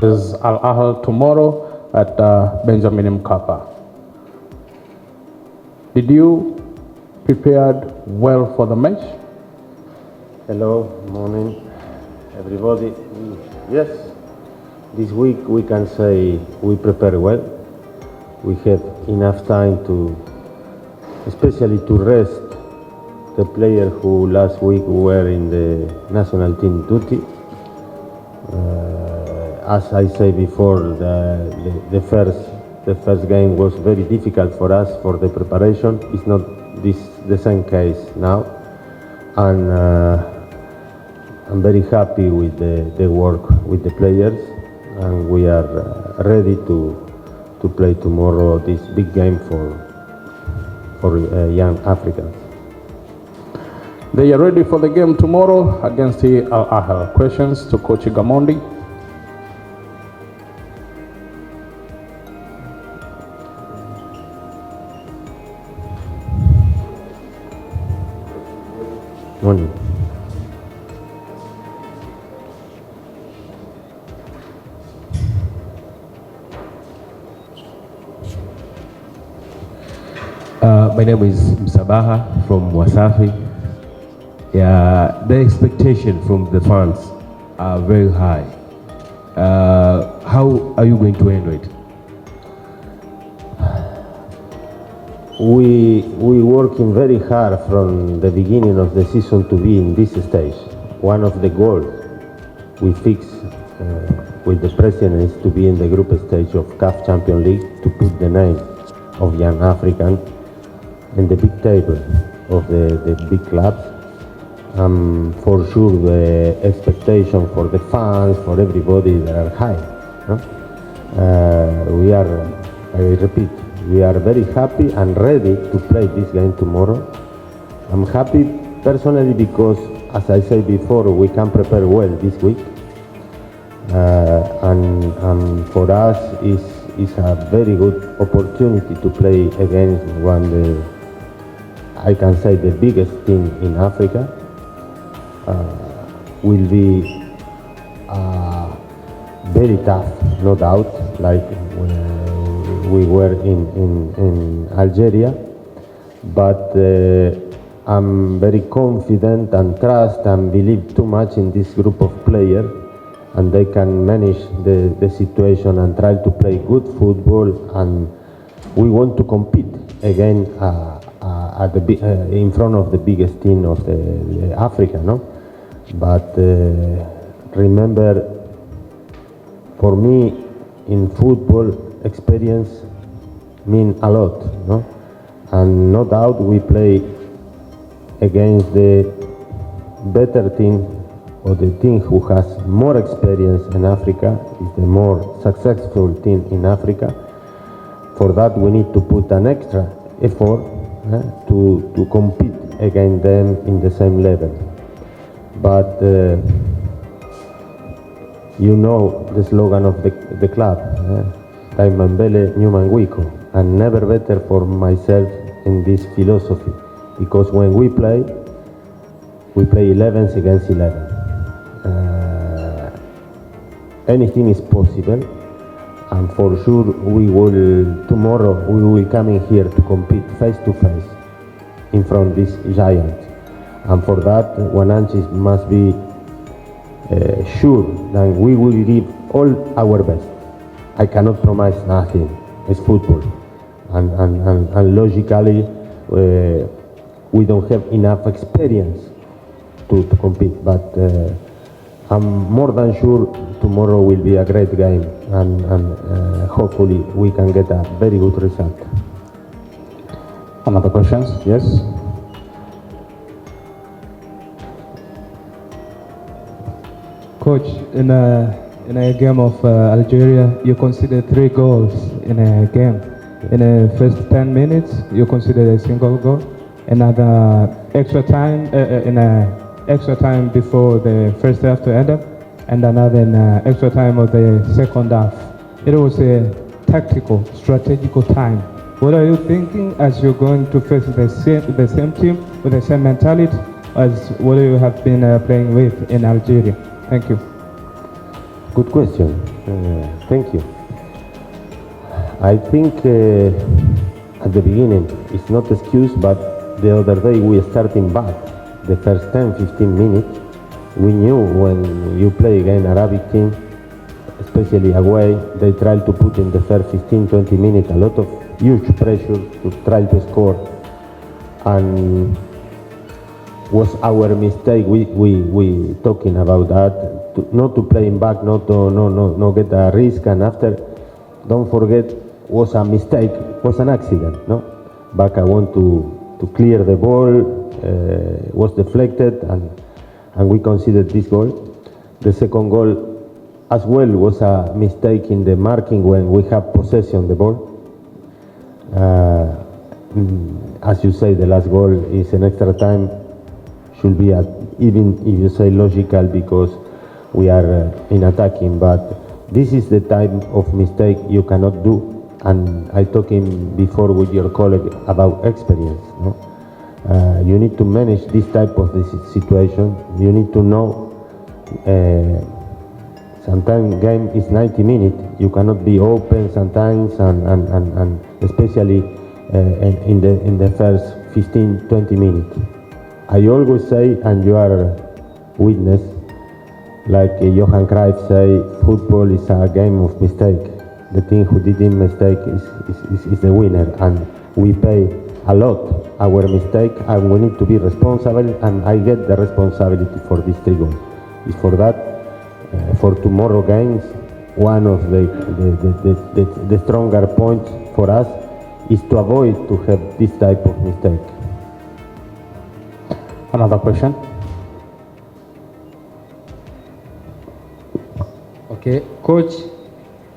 is Ahly tomorrow at Benjamin Mkapa. Did you prepared well for the match? Hello, morning, everybody. Yes, this week we can say we prepare well. We have enough time to, especially to rest the players who last week were in the national team duty. As I said before, the first game was very difficult for us for the preparation. It's not the same case now, and I'm very happy with the work with the players, and we are ready to play tomorrow this big game for young Africans. They are ready for the game tomorrow against the Ahly. Questions to Kocha GAMOND. Morning. My name is Msabaha from Wasafi. Yeah, the expectation from the fans are very high. How are you going to handle it? We working very hard from the beginning of the season to be in this stage. One of the goals we fixed with the president is to be in the group stage of CAF Champions League, to put the name of young African in the big table of the big clubs. For sure the expectation for the fans, for everybody, they are high. No? We are, I repeat, we are very happy and ready to play this game tomorrow. I'm happy personally because, as I said before, we can prepare well this week. And for us is a very good opportunity to play against I can say the biggest team in Africa. Will be very tough, no doubt, like we were in Algeria, but I'm very confident and trust and believe too much in this group of players, and they can manage the situation and try to play good football, and we want to compete again in front of the biggest team of the Africa, no? But remember, for me, in football, experience means a lot, no? And no doubt we play against the better team, or the team who has more experience in Africa, is the more successful team in Africa. For that, we need to put an extra effort to compete against them in the same level. But you know the slogan of the club, Taimambele Nyumangwiko, and never better for myself in this philosophy, because when we play 11 against 11. Anything is possible, and for sure tomorrow we will come in here to compete face to face in front of this giant. And for that, Wananchi must be sure that we will give all our best. I cannot promise nothing. It's football, and logically we don't have enough experience to compete. But I'm more than sure tomorrow will be a great game, and hopefully we can get a very good result. Another questions? Yes. Coach, in a game of Algeria, you consider 3 goals in a game. In the first 10 minutes, you consider a single goal. Another extra time, in extra time before the first half to end up, and another in extra time of the second half. It was a tactical, strategical time. What are you thinking as you're going to face the same team with the same mentality as what you have been playing with in Algeria? Thank you. Good question. Thank you. I think at the beginning it's not excuse, but the other day we starting back the first 10-15 minutes. We knew when you play against Arabic team, especially away, they try to put in the first 15-20 minutes a lot of huge pressure to try to score, and was our mistake. We talking about that, not to play in back, not get a risk, and after, don't forget, was a mistake, was an accident. No, back I want to clear the ball, was deflected, and we considered this goal. The second goal as well was a mistake in the marking when we have possession of the ball. As you say, the last goal is an extra time, should be even if you say logical, because we are in attacking, but this is the type of mistake you cannot do. And I talking before with your colleague about experience. No? You need to manage this type of situation. You need to know. Sometimes game is 90 minutes. You cannot be open sometimes, and especially in the first 15-20 minutes. I always say, and you are witness, like Johan Cruyff say, football is a game of mistake. The team who didn't mistake is the winner, and we pay a lot our mistake, and we need to be responsible, and I get the responsibility for these 3 goals. It's for that, for tomorrow games, one of the stronger points for us is to avoid to have this type of mistake. Another question? Okay, Coach,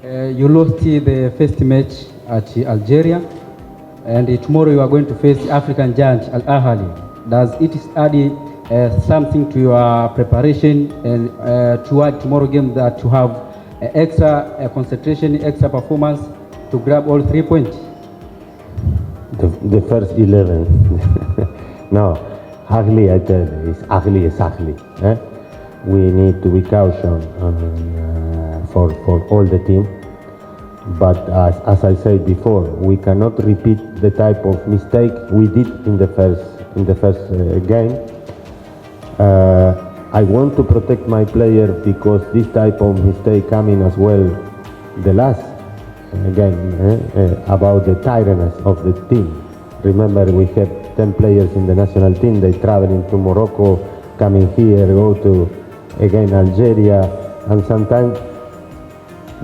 you lost the first match at Algeria, and tomorrow you are going to face the African giant Ahly. Does it add something to your preparation and toward tomorrow game, that you have extra concentration, extra performance to grab all 3 points? The first 11. No, Ahly, I tell you, is Ahly. We need to be cautious for all the team. But as I said before, we cannot repeat the type of mistake we did in the first game. I want to protect my player, because this type of mistake coming as well the last game about the tiredness of the team. Remember, we have 10 players in the national team. They traveling to Morocco, coming here, go to again Algeria, and sometimes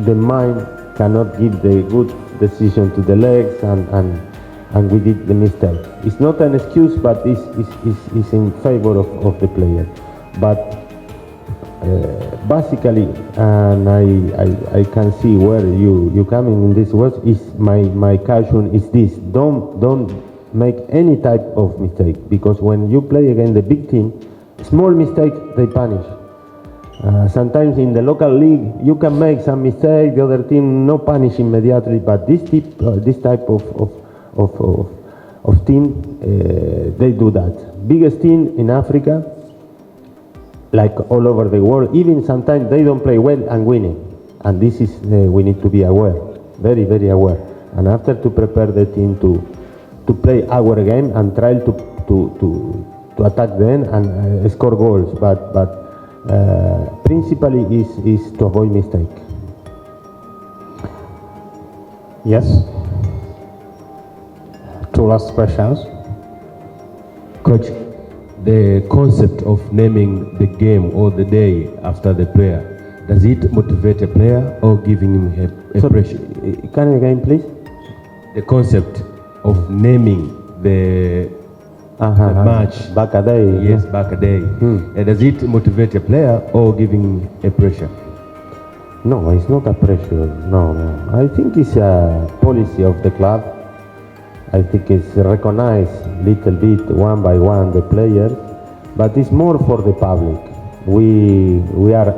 the mind cannot give the good decision to the legs, and we did the mistake. It's not an excuse, but it's in favor of the player. But basically, and I can see where you coming in this words, is my caution is this: don't make any type of mistake, because when you play against the big team, small mistake they punish. Sometimes in the local league you can make some mistake, the other team no punish immediately, but this type of team, they do that. Biggest team in Africa, like all over the world, even sometimes they don't play well and winning, and this is we need to be aware, very very aware, and after to prepare the team to play our game and try to attack them and score goals, but principally is to avoid mistake. Yes. 2 last questions. Coach, the concept of naming the game or the day after the player, does it motivate a player or giving him a pressure? Can you again, please? The concept of naming the match. Back a day. Yes, back a day. Does it motivate a player or giving a pressure? No, it's not a pressure. No. I think it's a policy of the club. I think it's recognized little bit one by one the players, but it's more for the public. We are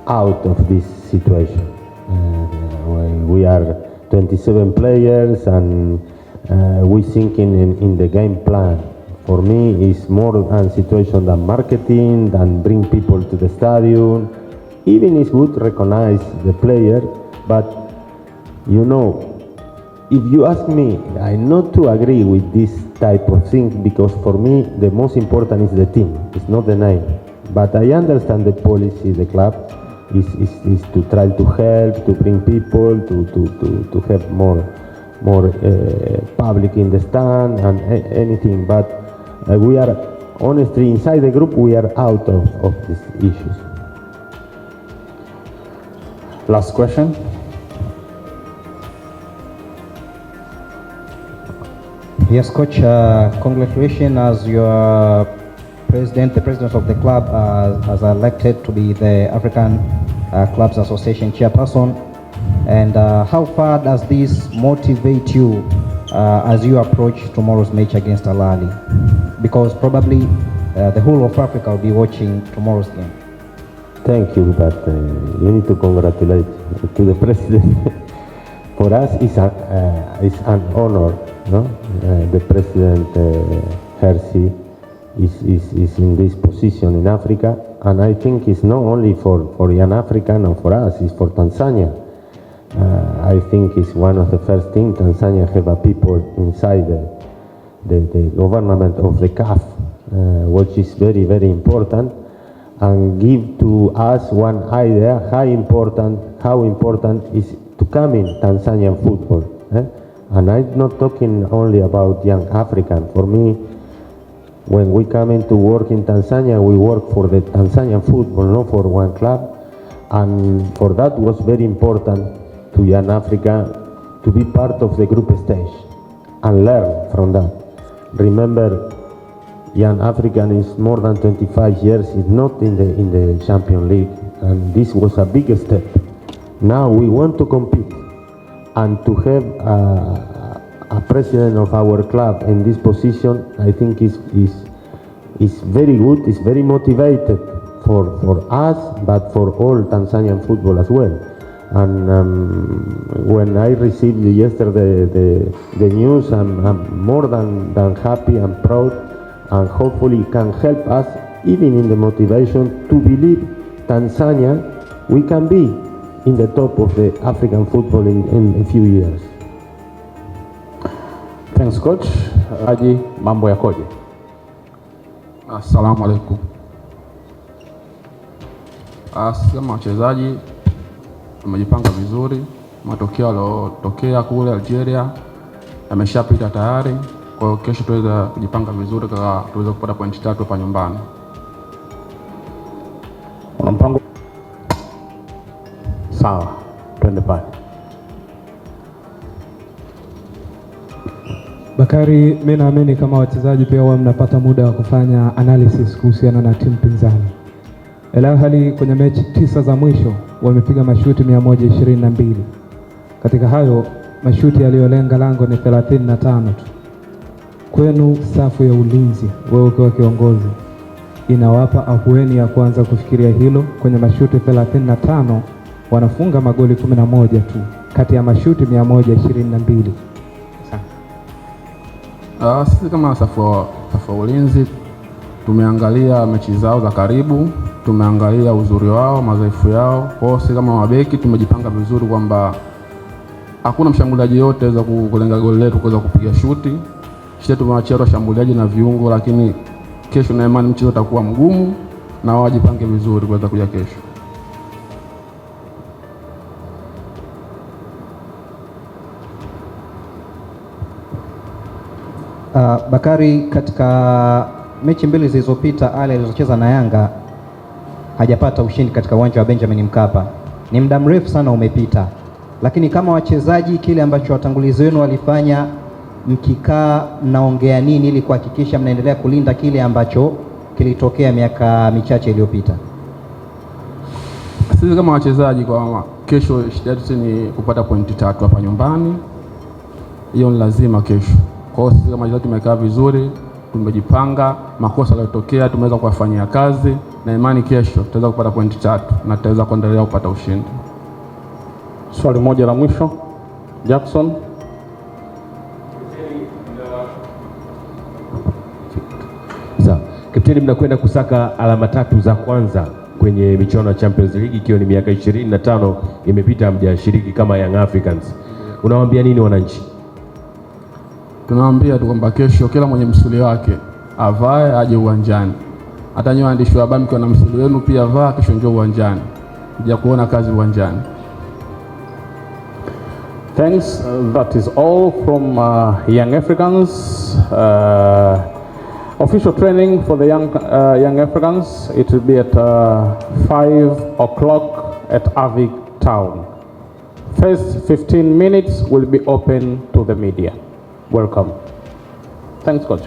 out of this situation. We are 27 players, and we thinking in the game plan. For me, it's more a situation than marketing, than bring people to the stadium. even it's good to recognize the player, but you know, if you ask me, I not to agree with this type of thing, because for me the most important is the team, it's not the name. But I understand the policy, the club is to try to help, to bring people, to have more public in the stand and anything. But we are honestly inside the group, we are out of these issues. Last question. Yes, Coach, congratulations as your president, the president of the club has elected to be the African Clubs Association chairperson. And how far does this motivate you as you approach tomorrow's match against Ahly? Because probably the whole of Africa will be watching tomorrow's game. Thank you, but you need to congratulate to the president. For us, it's an honor. No? The president Hersi is in this position in Africa, and I think it's not only for young African and for us, it's for Tanzania. I think it's one of the first things Tanzania have a people inside the government of the CAF, which is very, very important, and give to us one idea how important is to come in Tanzanian football. And I'm not talking only about young African. For me, when we come in to work in Tanzania, we work for the Tanzanian football, not for one club. And for that was very important to young Africa to be part of the group stage and learn from that. Remember, young African is more than 25 years, is not in the Champions League, and this was a big step. Now we want to compete, and to have a president of our club in this position, I think is very good, is very motivated for us, but for all Tanzanian football as well. And when I received yesterday the news, I'm more than happy and proud, and hopefully can help us even in the motivation to believe Tanzania we can be in the top of the African football in a few years. Thanks, Coach. Ahly, mambo yakoje? Assalamu alaikum. Kama wachezaji tumejipanga vizuri, matokeo yaliyotokea kule Algeria yameshapita tayari. Kwa hiyo kesho tuweza kujipanga vizuri kwa tuweza kupata pointi 3 hapa nyumbani. Una mpango? Sawa, twende pale. Bakari, mimi naamini kama wachezaji pia wao mnapata muda wa kufanya analysis kuhusiana na timu pinzani. Ahly kwenye mechi 9 za mwisho wamepiga mashuti 122. Katika hayo mashuti yaliyolenga lango ni 35 tu. Kwenu safu ya ulinzi, wewe ukiwa kiongozi, inawapa ahueni ya kuanza kufikiria hilo? Kwenye mashuti 35 wanafunga magoli 11 tu kati ya mashuti 122. Sisi kama safu ulinzi tumeangalia mechi zao za karibu, tumeangalia uzuri wao, madhaifu yao. Kwa hiyo sisi kama mabeki tumejipanga vizuri kwamba hakuna mshambuliaji yote aweza kulenga goli letu kuweza kupiga shuti. Sisi tumewachia washambuliaji na viungo, lakini kesho na imani mchezo utakuwa mgumu na wajipange vizuri kuweza kuja kesho. Bakari, katika mechi mbili zilizopita Ahly alizocheza na Yanga hajapata ushindi katika uwanja wa Benjamin Mkapa. Ni muda mrefu sana umepita, lakini kama wachezaji, kile ambacho watangulizi wenu walifanya, mkikaa mnaongea nini ili kuhakikisha mnaendelea kulinda kile ambacho kilitokea miaka michache iliyopita? Sisi kama wachezaji, kwa kesho shida yetu ni kupata pointi 3 hapa nyumbani. Hiyo ni lazima kesho. Kwa hiyo sisi kama wachezaji tumekaa vizuri, tumejipanga, makosa yaliyotokea tumeweza kuyafanyia kazi, na imani kesho tutaweza kupata pointi 3 na tutaweza kuendelea kupata ushindi. Swali moja la mwisho, Jackson. Sawa. Kapteni, mnakwenda kusaka alama 3 za kwanza kwenye michuano ya Champions League, ikiwa ni miaka 25 imepita hamjashiriki kama Young Africans. Unawaambia nini wananchi? Tunawaambia tu kwamba kesho kila mwenye msuli wake avae aje uwanjani. Hata nyinyi waandishi wa habari mkiwa na msuli wenu pia vaa, kesho njoo uwanjani kuja kuona kazi uwanjani. Thanks. That is all from Young Africans. Official training for the Young Africans. It will be at 5 o'clock at Ahly Town. First 15 minutes will be open to the media. Welcome. Thanks, Coach.